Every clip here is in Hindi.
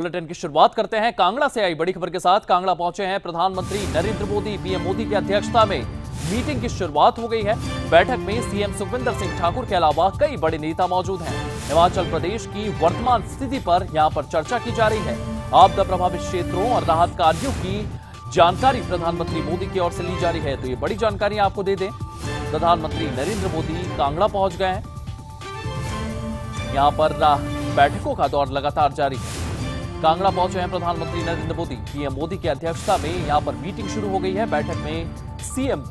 बुलेटिन की शुरुआत करते हैं कांगड़ा से आई बड़ी खबर के साथ। कांगड़ा पहुंचे हैं प्रधानमंत्री नरेंद्र मोदी। पीएम मोदी की अध्यक्षता में मीटिंग की शुरुआत हो गई है। बैठक में सीएम सुखविंदर सिंह ठाकुर के अलावा कई बड़े नेता मौजूद हैं। हिमाचल प्रदेश की वर्तमान स्थिति पर यहां पर चर्चा की जा रही है। आपदा प्रभावित क्षेत्रों और राहत कार्यों की जानकारी प्रधानमंत्री मोदी की ओर से ली जा रही है। तो ये बड़ी जानकारी आपको दे दें, प्रधानमंत्री नरेंद्र मोदी कांगड़ा पहुंच गए हैं। यहां पर बैठकों का दौर लगातार जारी है। कांगड़ा पहुंचे हैं प्रधानमंत्री नरेंद्र मोदी। पीएम मोदी की अध्यक्षता में यहां पर मीटिंग शुरू हो गई है। बैठक में सीएम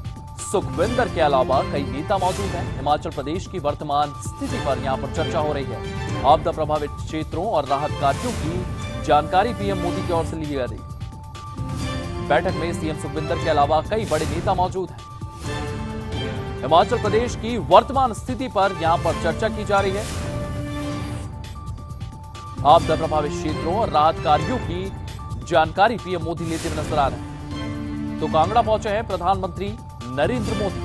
सुखविंदर के अलावा कई नेता मौजूद हैं। हिमाचल प्रदेश की वर्तमान स्थिति पर यहां पर चर्चा हो रही है। आपदा प्रभावित क्षेत्रों और राहत कार्यों की जानकारी पीएम मोदी की ओर से ली जा रही है। बैठक में सीएम सुखविंदर के अलावा कई बड़े नेता मौजूद हैं। हिमाचल प्रदेश की वर्तमान स्थिति पर यहां पर चर्चा की जा रही है। आपदा प्रभावित क्षेत्रों और राहत कार्यों की जानकारी पीएम मोदी लेते हुए नजर आ रहे हैं। तो कांगड़ा पहुंचे हैं प्रधानमंत्री नरेंद्र मोदी।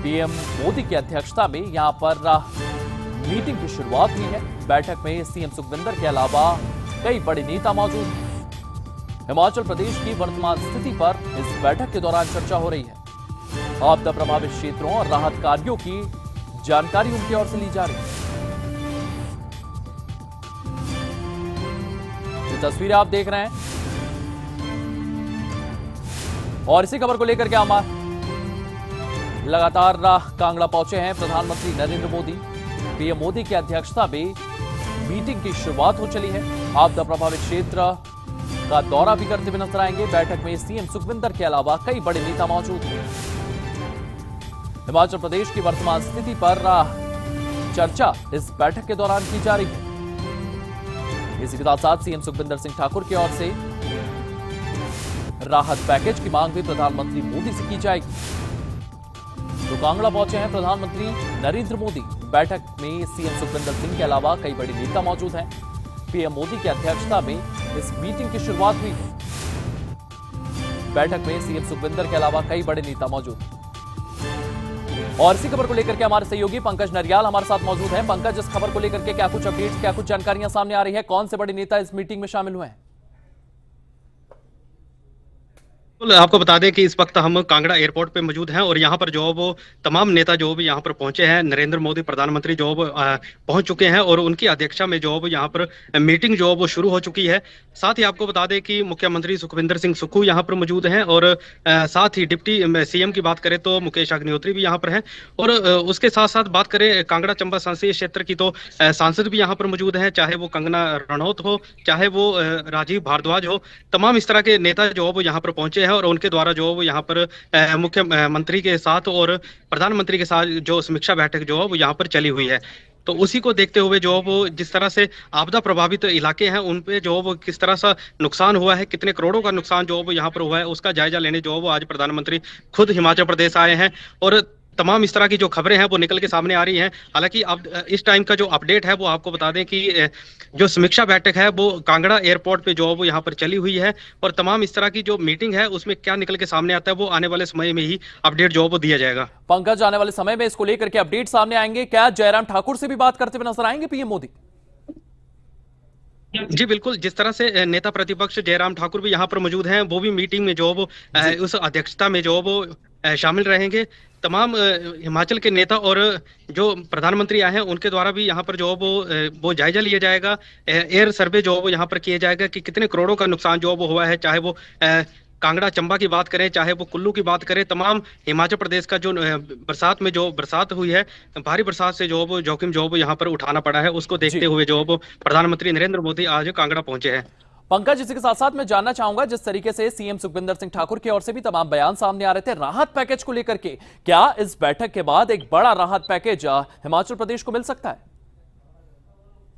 पीएम मोदी की अध्यक्षता में यहां पर मीटिंग की शुरुआत हुई है। बैठक में सीएम सुखविंदर के अलावा कई बड़े नेता मौजूद हैं। हिमाचल प्रदेश की वर्तमान स्थिति पर इस बैठक के दौरान चर्चा हो रही है। आपदा प्रभावित क्षेत्रों और राहत कार्यों की जानकारी उनकी ओर से ली जा रही है। तस्वीरें आप देख रहे हैं और इसी खबर को लेकर के हम लगातार कांगड़ा पहुंचे हैं प्रधानमंत्री नरेंद्र मोदी। पीएम मोदी की अध्यक्षता में मीटिंग की शुरुआत हो चली है। आपदा प्रभावित क्षेत्र का दौरा भी करते हुए नजर आएंगे। बैठक में सीएम सुखविंदर के अलावा कई बड़े नेता मौजूद हैं। हिमाचल प्रदेश की वर्तमान स्थिति पर चर्चा इस बैठक के दौरान की जा रही है। इसी के साथ सीएम सुखविंदर सिंह ठाकुर की ओर से राहत पैकेज की मांग भी प्रधानमंत्री मोदी से की जाएगी। तो कांगड़ा पहुंचे हैं प्रधानमंत्री नरेंद्र मोदी। बैठक में सीएम सुखविंदर सिंह के अलावा कई बड़े नेता मौजूद हैं। पीएम मोदी की अध्यक्षता में इस मीटिंग की शुरुआत हुई है। बैठक में सीएम सुखविंदर के अलावा कई बड़े नेता मौजूद हैं। और इसी खबर को लेकर के हमारे सहयोगी पंकज नरियाल हमारे साथ मौजूद हैं। पंकज, इस खबर को लेकर के क्या कुछ अपडेट्स, क्या कुछ जानकारियां सामने आ रही है? कौन से बड़े नेता इस मीटिंग में शामिल हुए हैं? आपको बता दें कि इस वक्त हम कांगड़ा एयरपोर्ट पे मौजूद हैं और यहाँ पर जो वो तमाम नेता जो भी यहाँ पर पहुंचे हैं, नरेंद्र मोदी प्रधानमंत्री जो पहुंच चुके हैं और उनकी अध्यक्षता में जो यहाँ पर मीटिंग जो वो शुरू हो चुकी है। साथ ही आपको बता दें कि मुख्यमंत्री सुखविंदर सिंह सुक्खू यहाँ पर मौजूद हैं और साथ ही डिप्टी सीएम की बात करें तो मुकेश अग्निहोत्री भी यहाँ पर हैं। और उसके साथ साथ बात करें कांगड़ा चंबा संसदीय क्षेत्र की तो सांसद भी यहाँ पर मौजूद हैं, चाहे वो कंगना रणौत हो, चाहे वो राजीव भारद्वाज हो। तमाम इस तरह के नेता जो वो यहाँ पर पहुंचे हैं और उनके द्वारा जो वो यहाँ पर मुख्यमंत्री के साथ और प्रधानमंत्री के साथ जो समीक्षा बैठक जो है वो यहाँ पर चली हुई है। तो उसी को देखते हुए जो वो जिस तरह से आपदा प्रभावित इलाके हैं उन पे जो वो किस तरह सा नुकसान हुआ है, कितने करोड़ों का नुकसान जो वो यहाँ पर हुआ है, उसका जायजा लेने जो वो आज प्रधानमंत्री खुद हिमाचल प्रदेश आए हैं। और तमाम इस तरह की जो खबरें हैं वो निकल के सामने आ रही हैं। हालांकि अब इस टाइम का जो अपडेट है वो आपको बता दें कि जो समीक्षा बैठक है वो कांगड़ा एयरपोर्ट पे जो वो यहाँ पर चली हुई है और तमाम इस तरह की जो मीटिंग है उसमें क्या निकल के सामने आता है वो आने वाले समय में ही अपडेट जो वो दिया जाएगा। पंकज, आने वाले समय में इसको लेकर के अपडेट सामने आएंगे। क्या जयराम ठाकुर से भी बात करते हुए नजर आएंगे पीएम मोदी? जी बिल्कुल, जिस तरह से नेता प्रतिपक्ष जयराम ठाकुर भी यहाँ पर मौजूद हैं, वो भी मीटिंग में जो वो उस अध्यक्षता में जो वो शामिल रहेंगे। तमाम हिमाचल के नेता और जो प्रधानमंत्री आए हैं उनके द्वारा भी यहाँ पर जो वो जायजा लिया जाएगा। एयर सर्वे जो वो यहाँ पर किया जाएगा कि कितने करोड़ों का नुकसान जो वो हुआ है, चाहे वो कांगड़ा चंबा की बात करें, चाहे वो कुल्लू की बात करें। तमाम हिमाचल प्रदेश का जो बरसात में जो बरसात हुई है, भारी बरसात से जो वो जोखिम जो वो यहाँ पर उठाना पड़ा है, उसको देखते हुए जो वो प्रधानमंत्री नरेंद्र मोदी आज कांगड़ा पहुंचे हैं। पंकज, इसी के साथ साथ मैं जानना चाहूंगा, जिस तरीके से सीएम सुखविंदर सिंह ठाकुर की ओर से भी तमाम बयान सामने आ रहे थे राहत पैकेज को लेकर के, क्या इस बैठक के बाद एक बड़ा राहत पैकेज हिमाचल प्रदेश को मिल सकता है?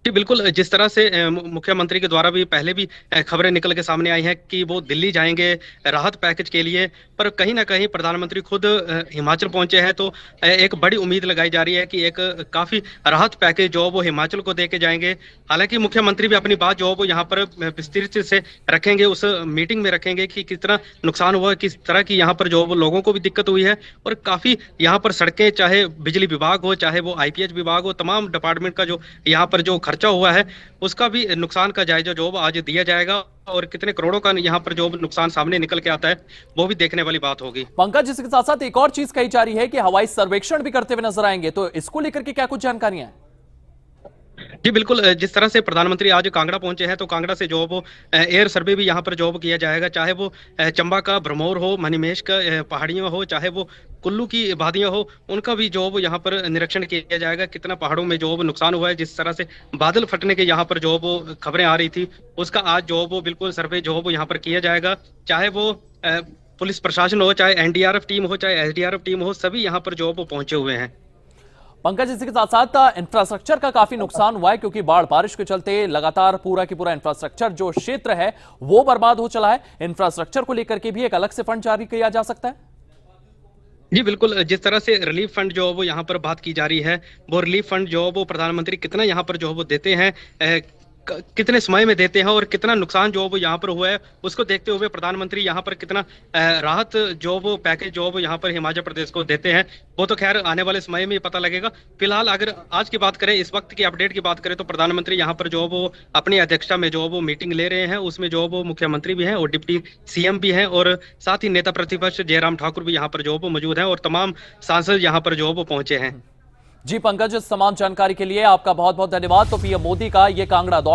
जी बिल्कुल, जिस तरह से मुख्यमंत्री के द्वारा भी पहले भी खबरें निकल के सामने आई हैं कि वो दिल्ली जाएंगे राहत पैकेज के लिए, पर कहीं ना कहीं प्रधानमंत्री खुद हिमाचल पहुंचे हैं। तो एक बड़ी उम्मीद लगाई जा रही है कि एक काफी राहत पैकेज जो वो हिमाचल को देके जाएंगे। हालांकि मुख्यमंत्री भी अपनी बात जो वो यहाँ पर विस्तृत से रखेंगे, उस मीटिंग में रखेंगे कि कितना नुकसान हुआ, किस तरह की यहाँ पर जो वो लोगों को भी दिक्कत हुई है और काफी यहाँ पर सड़कें, चाहे बिजली विभाग हो, चाहे वो IPH विभाग हो, तमाम डिपार्टमेंट का जो यहाँ पर जो खर्चा हुआ है उसका भी नुकसान का जायजा जो आज दिया जाएगा, और कितने करोड़ों का यहाँ पर जो नुकसान सामने निकल के आता है वो भी देखने वाली बात होगी। पंकज, इसके साथ साथ एक और चीज कही जा रही है कि हवाई सर्वेक्षण भी करते हुए नजर आएंगे, तो इसको लेकर के क्या कुछ जानकारियां हैं? जी बिल्कुल, जिस तरह से प्रधानमंत्री आज कांगड़ा पहुंचे हैं तो कांगड़ा से जो वो एयर सर्वे भी यहाँ पर जॉब किया जाएगा, चाहे वो चंबा का भ्रमौर हो, मणिमहेश का पहाड़ियां हो, चाहे वो कुल्लू की वादियां हो, उनका भी जॉब यहाँ पर निरीक्षण किया जाएगा। कितना पहाड़ों में जो नुकसान हुआ है, जिस तरह से बादल फटने के यहाँ पर जो वो खबरें आ रही थी, उसका आज जो वो बिल्कुल सर्वे जो वो यहाँ पर किया जाएगा। चाहे वो पुलिस प्रशासन हो, चाहे एनडीआरएफ टीम हो, चाहे एसडीआरएफ टीम हो, सभी यहाँ पर जो वो पहुंचे हुए हैं। पंकज, इसी के साथ साथ इंफ्रास्ट्रक्चर का काफी नुकसान हुआ है, क्योंकि बाढ़ बारिश के चलते लगातार पूरा की पूरा इंफ्रास्ट्रक्चर जो क्षेत्र है वो बर्बाद हो चला है। इंफ्रास्ट्रक्चर को लेकर के भी एक अलग से फंड जारी किया जा सकता है। जी बिल्कुल, जिस तरह से रिलीफ फंड जो वो यहाँ पर बात की जा रही है, वो रिलीफ फंड जो वो प्रधानमंत्री कितना यहाँ पर जो वो देते हैं, कितने समय में देते हैं और कितना नुकसान जो वो यहाँ पर हुआ है, उसको देखते हुए प्रधानमंत्री यहाँ पर कितना राहत जो वो पैकेज जो वो यहाँ पर हिमाचल प्रदेश को देते हैं, वो तो खैर आने वाले समय में पता लगेगा। फिलहाल अगर आज की बात करें, इस वक्त की अपडेट की बात करें, तो प्रधानमंत्री यहाँ पर जो वो अपनी अध्यक्षता में जो वो मीटिंग ले रहे हैं, उसमें जो वो मुख्यमंत्री भी हैं और डिप्टी सीएम भी हैं, और साथ ही नेता प्रतिपक्ष जयराम ठाकुर भी यहाँ पर जो वो मौजूद हैं, और तमाम सांसद यहाँ पर जो वो पहुंचे हैं। जी पंकज, इस तमाम जानकारी के लिए आपका बहुत बहुत धन्यवाद। तो पीएम मोदी का ये कांगड़ा दौरा